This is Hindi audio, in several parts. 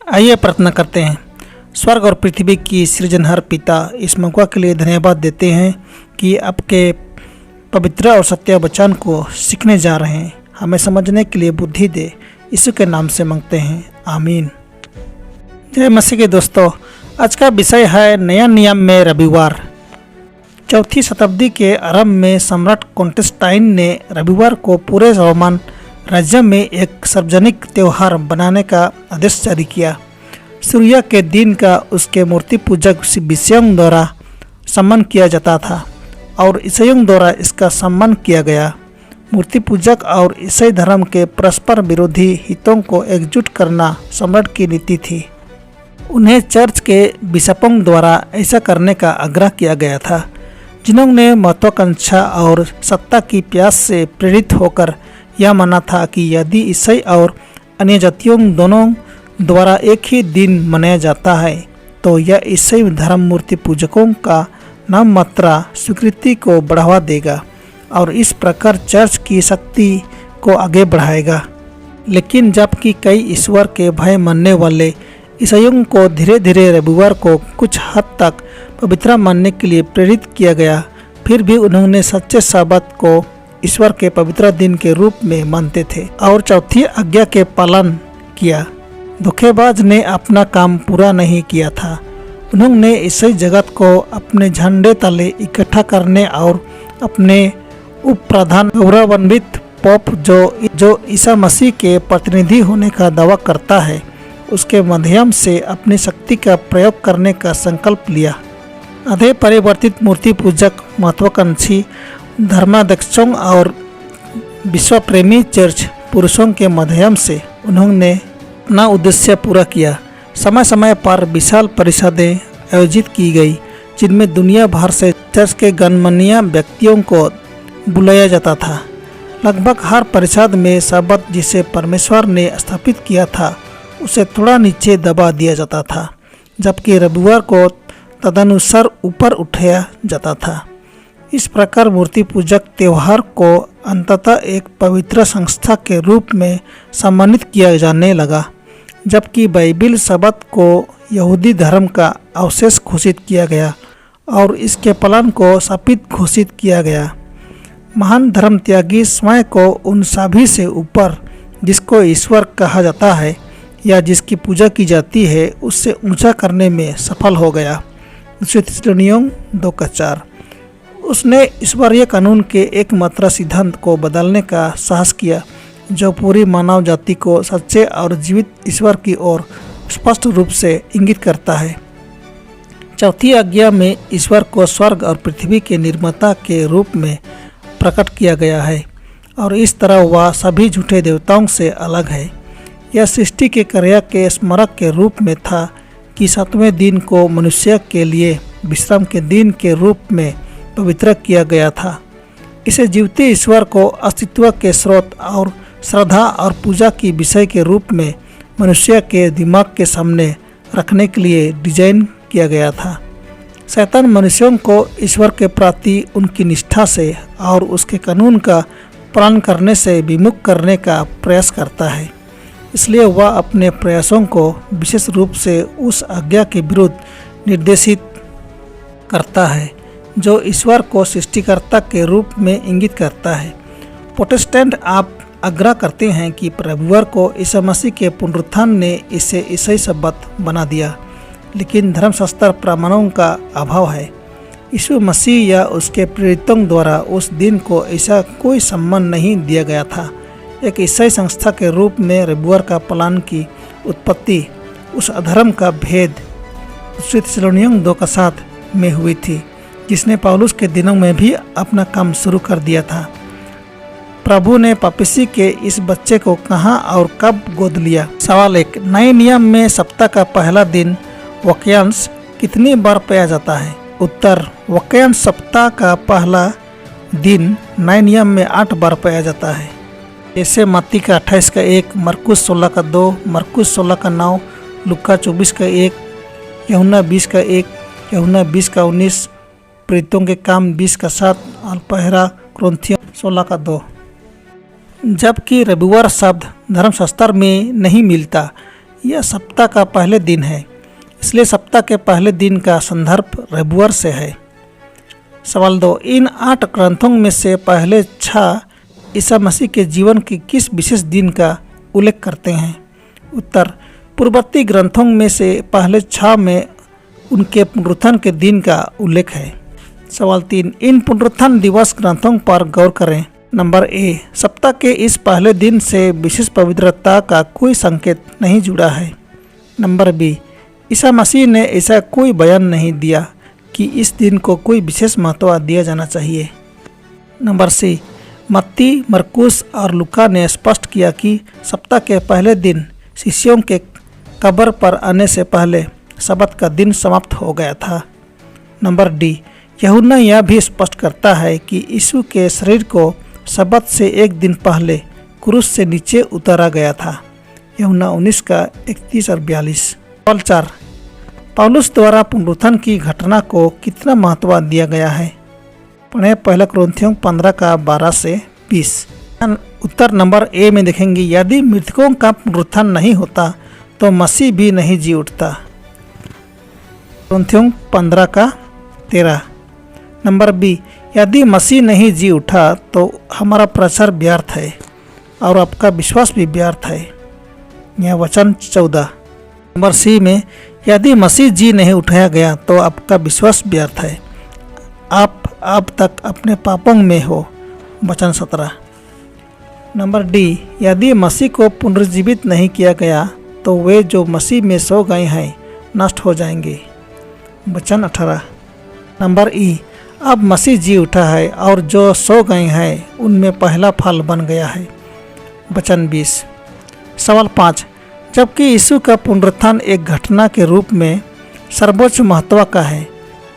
आइए प्रार्थना करते हैं। स्वर्ग और पृथ्वी की सृजनहार पिता, इस मौका के लिए धन्यवाद देते हैं कि आपके पवित्र और सत्य वचन को सीखने जा रहे हैं। हमें समझने के लिए बुद्धि दे, यीशु के नाम से मांगते हैं, आमीन। जय मसीह के दोस्तों, आज का विषय है नया नियम में रविवार। चौथी शताब्दी के आरंभ में सम्राट कॉन्स्टेंटाइन ने रविवार को पूरे रोमन राज्य में एक सार्वजनिक त्यौहार बनाने का आदेश जारी किया। सूर्य के दिन का उसके मूर्ति पूजक विषयों द्वारा सम्मान किया जाता था और ईसाइयों द्वारा इसका सम्मान किया गया। मूर्ति पूजक और ईसाई धर्म के परस्पर विरोधी हितों को एकजुट करना सम्राट की नीति थी। उन्हें चर्च के बिशपों द्वारा ऐसा करने का आग्रह किया गया था, जिन्होंने महत्वाकांक्षा और सत्ता की प्यास से प्रेरित होकर यह माना था कि यदि ईसाई और अन्य जातियों दोनों द्वारा एक ही दिन मनाया जाता है तो यह ईसाई धर्म मूर्ति पूजकों का नाम मात्रा स्वीकृति को बढ़ावा देगा और इस प्रकार चर्च की शक्ति को आगे बढ़ाएगा। लेकिन जबकि कई ईश्वर के भय मानने वाले ईसाइयों को धीरे धीरे रविवार को कुछ हद तक पवित्र मानने के लिए प्रेरित किया गया, फिर भी उन्होंने सच्चे सब्बात को ईश्वर के पवित्र दिन के रूप में मानते थे और चौथी आज्ञा के पालन किया। धोखेबाज ने अपना काम पूरा नहीं किया था। उन्होंने ईसाई जगत को अपने झंडे तले इकट्ठा करने और अपने उप प्रधान गौरवान्वित पोप जो ईसा मसीह के प्रतिनिधि होने का दावा करता है, उसके माध्यम से अपनी शक्ति का प्रयोग करने का संकल्प लिया। आधे परिवर्तित मूर्ति पूजक, महत्वाकांक्षी धर्माध्यक्षों और विश्व प्रेमी चर्च पुरुषों के माध्यम से उन्होंने अपना उद्देश्य पूरा किया। समय समय पर विशाल परिषदें आयोजित की गई, जिनमें दुनिया भर से चर्च के गणमान्य व्यक्तियों को बुलाया जाता था। लगभग हर परिषद में सब्बात जिसे परमेश्वर ने स्थापित किया था उसे थोड़ा नीचे दबा दिया जाता था, जबकि रविवार को तदनुसार ऊपर उठाया जाता था। इस प्रकार मूर्ति पूजक त्यौहार को अंततः एक पवित्र संस्था के रूप में सम्मानित किया जाने लगा, जबकि बाइबिल सब्बात को यहूदी धर्म का अवशेष घोषित किया गया और इसके पालन को शापित घोषित किया गया। महान धर्म त्यागी स्वयं को उन सभी से ऊपर जिसको ईश्वर कहा जाता है या जिसकी पूजा की जाती है उससे ऊंचा करने में सफल हो गया। 2 उसने ईश्वरीय कानून के एकमात्र सिद्धांत को बदलने का साहस किया, जो पूरी मानव जाति को सच्चे और जीवित ईश्वर की ओर स्पष्ट रूप से इंगित करता है। चौथी आज्ञा में ईश्वर को स्वर्ग और पृथ्वी के निर्माता के रूप में प्रकट किया गया है और इस तरह वह सभी झूठे देवताओं से अलग है। यह सृष्टि के कार्य के स्मारक के रूप में था कि 7वें दिन को मनुष्य के लिए विश्राम के दिन के रूप में पवित्र किया गया था। इसे जीवते ईश्वर को अस्तित्व के स्रोत और श्रद्धा और पूजा की विषय के रूप में मनुष्य के दिमाग के सामने रखने के लिए डिजाइन किया गया था। शैतान मनुष्यों को ईश्वर के प्रति उनकी निष्ठा से और उसके कानून का पालन करने से विमुख करने का प्रयास करता है। इसलिए वह अपने प्रयासों को विशेष रूप से उस आज्ञा के विरुद्ध निर्देशित करता है जो ईश्वर को सृष्टिकर्ता के रूप में इंगित करता है। प्रोटेस्टेंट आप आग्रह करते हैं कि रविवार को ईसा मसीह के पुनरुत्थान ने इसे ईसाई सब्बात बना दिया, लेकिन धर्मशास्त्र प्रमाणों का अभाव है। यीशु मसीह या उसके प्रेरितों द्वारा उस दिन को ऐसा कोई सम्मान नहीं दिया गया था। एक ईसाई संस्था के रूप में रविवार का पालन की उत्पत्ति उस अधर्म का भेद 2 में हुई थी, जिसने पौलुस के दिनों में भी अपना काम शुरू कर दिया था। प्रभु ने पापिसी के इस बच्चे को कहाँ और कब गोद लिया? सवाल 1, नए नियम में सप्ताह का पहला दिन वाक्यांश कितनी बार पाया जाता है? उत्तर, वाक्यांश सप्ताह का पहला दिन नए नियम में 8 बार पाया जाता है। जैसे मत्ती का 28 का 1, मरकुस 16 का 2, मरकुस 16 का 9, लुक्का 24 का 1, यूहन्ना 20 का 1, यूहन्ना 20 का 19, प्रेरितों के काम 20 का 7 और पहला कुरिन्थियों 16 का 2। जबकि रविवार शब्द धर्मशास्त्र में नहीं मिलता, यह सप्ताह का पहले दिन है, इसलिए सप्ताह के पहले दिन का संदर्भ रविवार से है। सवाल 2, इन 8 ग्रंथों में से पहले 6 ईसा मसीह के जीवन के किस विशेष दिन का उल्लेख करते हैं? उत्तर, पूर्ववर्ती ग्रंथों में से पहले 6 में उनके पुनरुत्थान के दिन का उल्लेख है। सवाल 3, इन पुनरुत्थान दिवस ग्रंथों पर गौर करें। नंबर ए, सप्ताह के इस पहले दिन से विशेष पवित्रता का कोई संकेत नहीं जुड़ा है। नंबर बी, ईसा मसीह ने ऐसा कोई बयान नहीं दिया कि इस दिन को कोई विशेष महत्व दिया जाना चाहिए। नंबर सी, मत्ती, मरकुस और लूका ने स्पष्ट किया कि सप्ताह के पहले दिन शिष्यों के कब्र पर आने से पहले सब्त का दिन समाप्त हो गया था। नंबर डी, यूहन्ना यह भी स्पष्ट करता है कि यीशु के शरीर को सब्त से एक दिन पहले क्रूस से नीचे उतारा गया था। यूहन्ना 19 का 31 और 42। सवाल 4, पौलुस द्वारा पुनरुत्थान की घटना को कितना महत्व दिया गया है? पढ़ें 1 कुरिन्थियों 15 का 12 से 20। उत्तर नंबर ए में देखेंगे, यदि मृतकों का पुनरुत्थान नहीं होता तो मसीह भी नहीं जी उठता। कुरिन्थियों 15 का 13। नंबर बी, यदि मसीह नहीं जी उठा तो हमारा प्रचार व्यर्थ है और आपका विश्वास भी व्यर्थ है। यह वचन 14। नंबर सी में, यदि मसीह जी नहीं उठाया गया तो आपका विश्वास व्यर्थ है, आप अब तक अपने पापों में हो। वचन 17। नंबर डी, यदि मसीह को पुनर्जीवित नहीं किया गया तो वे जो मसीह में सो गए हैं नष्ट हो जाएंगे। वचन 18। नंबर ई, अब मसीह जी उठा है और जो सो गए हैं उनमें पहला फल बन गया है। वचन 20। सवाल 5, जबकि यीशु का पुनरुत्थान एक घटना के रूप में सर्वोच्च महत्व का है,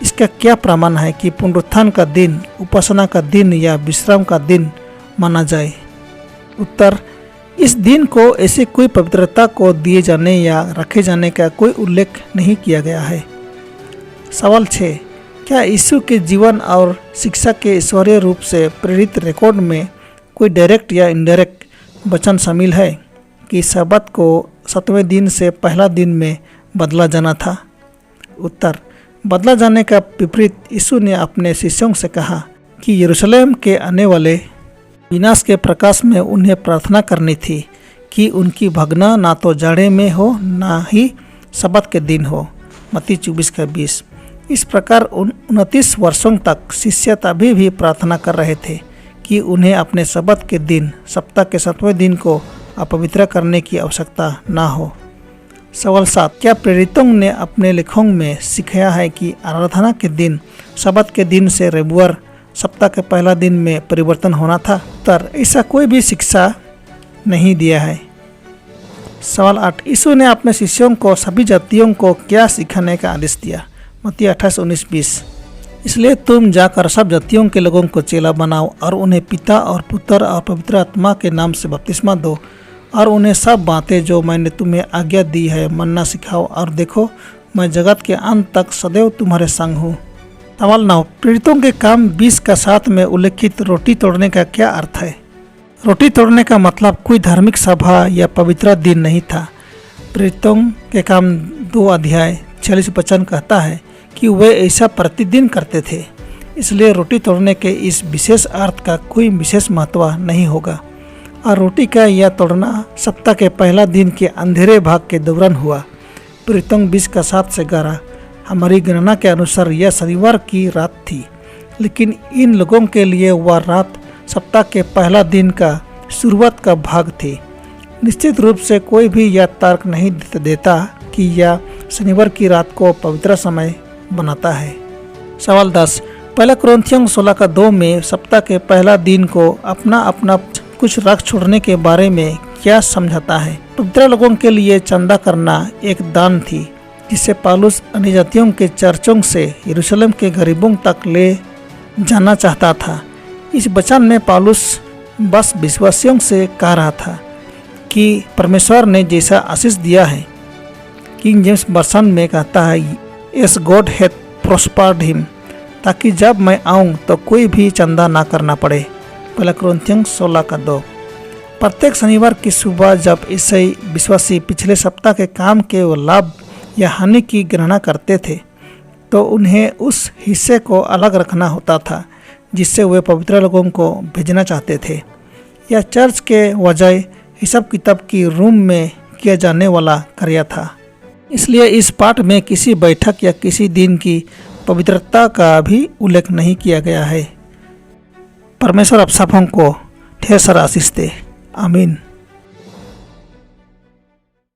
इसका क्या प्रमाण है कि पुनरुत्थान का दिन उपासना का दिन या विश्राम का दिन माना जाए? उत्तर, इस दिन को ऐसे कोई पवित्रता को दिए जाने या रखे जाने का कोई उल्लेख नहीं किया गया है। सवाल 6, क्या यीशु के जीवन और शिक्षा के ईश्वरीय रूप से प्रेरित रिकॉर्ड में कोई डायरेक्ट या इनडायरेक्ट वचन शामिल है कि सब्त को 7वें दिन से पहला दिन में बदला जाना था? उत्तर, बदला जाने का विपरीत यीशु ने अपने शिष्यों से कहा कि यरूशलेम के आने वाले विनाश के प्रकाश में उन्हें प्रार्थना करनी थी कि उनकी भगना ना तो जाड़े में हो ना ही सब्त के दिन हो। मत्ती 24 का 20। इस प्रकार 29 वर्षों तक शिष्य तभी भी प्रार्थना कर रहे थे कि उन्हें अपने सब्त के दिन सप्ताह के 7वें दिन को अपवित्र करने की आवश्यकता ना हो। सवाल 7, क्या प्रेरितों ने अपने लेखों में सिखाया है कि आराधना के दिन सब्त के दिन से रविवार सप्ताह के पहला दिन में परिवर्तन होना था? उत्तर, ऐसा कोई भी शिक्षा नहीं दिया है। सवाल 8, यीशु ने अपने शिष्यों को सभी जातियों को क्या सिखाने का आदेश दिया? मत्ती 28:19-20। इसलिए तुम जाकर सब जातियों के लोगों को चेला बनाओ और उन्हें पिता और पुत्र और पवित्र आत्मा के नाम से बपतिस्मा दो और उन्हें सब बातें जो मैंने तुम्हें आज्ञा दी है मानना सिखाओ, और देखो मैं जगत के अंत तक सदैव तुम्हारे संग हूँ। सवाल 9, प्रेरितों के काम 20 का 7 में उल्लेखित रोटी तोड़ने का क्या अर्थ है? रोटी तोड़ने का मतलब कोई धार्मिक सभा या पवित्र दिन नहीं था। प्रेरितों के काम 2 अध्याय 46 वचन कहता है कि वे ऐसा प्रतिदिन करते थे, इसलिए रोटी तोड़ने के इस विशेष अर्थ का कोई विशेष महत्व नहीं होगा। और रोटी का यह तोड़ना सप्ताह के पहला दिन के अंधेरे भाग के दौरान हुआ। प्रेरितों 20 का 7 से 11। हमारी गणना के अनुसार यह शनिवार की रात थी, लेकिन इन लोगों के लिए वह रात सप्ताह के पहला दिन का शुरुआत का भाग थी। निश्चित रूप से कोई भी यह तर्क नहीं देता कि यह शनिवार की रात को पवित्र समय बनाता है। सवाल 10, 1 कुरिन्थियों 16 का 2 में सप्ताह के पहला दिन को अपना अपना कुछ रख छोड़ने के बारे में क्या समझाता है? पवित्र लोगों के लिए चंदा करना एक दान थी जिसे पौलुस अन्य जातियों के चर्चों से यरूशलेम के गरीबों तक ले जाना चाहता था। इस वचन में पौलुस बस विश्वासियों से कह रहा था कि परमेश्वर ने जैसा आशीष दिया है। किंग जेम्स वर्सन में कहता है, एस गॉड हैथ प्रोस्पर्ड हिम, ताकि जब मैं आऊँ तो कोई भी चंदा ना करना पड़े। 1 कुरिन्थियों 16 का 2। प्रत्येक शनिवार की सुबह जब ईसाई विश्वासी पिछले सप्ताह के काम के लाभ या हानि की गणना करते थे तो उन्हें उस हिस्से को अलग रखना होता था जिससे वे पवित्र लोगों को भेजना चाहते थे। यह चर्च के बजाय हिसाब किताब की रूम में किया जाने वाला कार्य था। इसलिए इस पाठ में किसी बैठक या किसी दिन की पवित्रता का भी उल्लेख नहीं किया गया है। परमेश्वर आप सबों को ढेर सारा आशीष दे। आमीन।